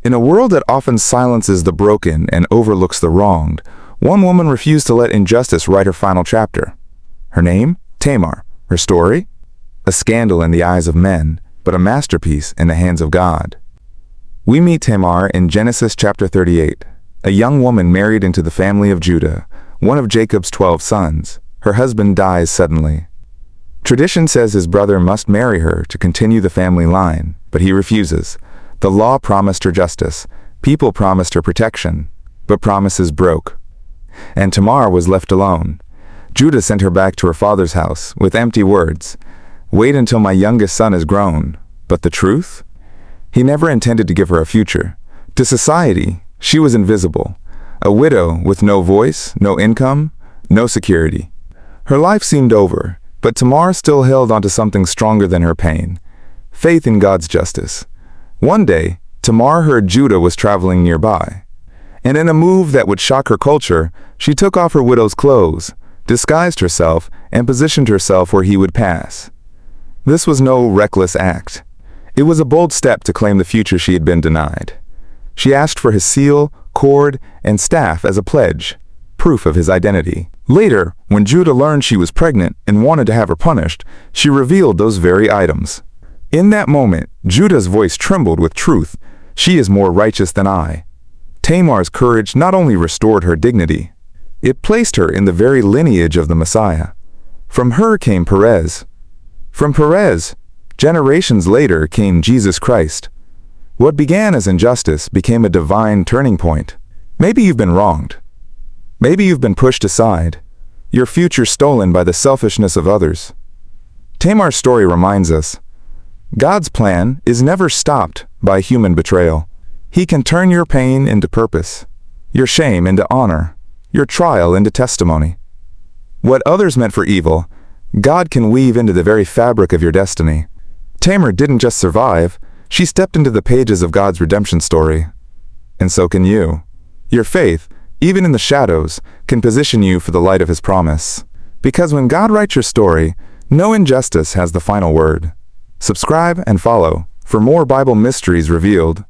In a world that often silences the broken and overlooks the wronged, one woman refused to let injustice write her final chapter. Her name? Tamar. Her story? A scandal in the eyes of men, but a masterpiece in the hands of God. We meet Tamar in Genesis chapter 38, a young woman married into the family of Judah, one of Jacob's 12 sons. Her husband dies suddenly. Tradition says his brother must marry her to continue the family line, but he refuses. The law promised her justice, people promised her protection, but promises broke. And Tamar was left alone. Judah sent her back to her father's house with empty words. Wait until my youngest son is grown. But the truth? He never intended to give her a future. To society, she was invisible. A widow with no voice, no income, no security. Her life seemed over, but Tamar still held onto something stronger than her pain. Faith in God's justice. One day, Tamar heard Judah was traveling nearby. And in a move that would shock her culture, she took off her widow's clothes, disguised herself, and positioned herself where he would pass. This was no reckless act. It was a bold step to claim the future she had been denied. She asked for his seal, cord, and staff as a pledge, proof of his identity. Later, when Judah learned she was pregnant and wanted to have her punished, she revealed those very items. In that moment, Judah's voice trembled with truth. She is more righteous than I. Tamar's courage not only restored her dignity, it placed her in the very lineage of the Messiah. From her came Perez. From Perez, generations later came Jesus Christ. What began as injustice became a divine turning point. Maybe you've been wronged. Maybe you've been pushed aside, your future stolen by the selfishness of others. Tamar's story reminds us, God's plan is never stopped by human betrayal. He can turn your pain into purpose, your shame into honor, your trial into testimony. What others meant for evil, God can weave into the very fabric of your destiny. Tamar didn't just survive, she stepped into the pages of God's redemption story. And so can you. Your faith, even in the shadows, can position you for the light of His promise. Because when God writes your story, no injustice has the final word. Subscribe and follow for more Bible mysteries revealed.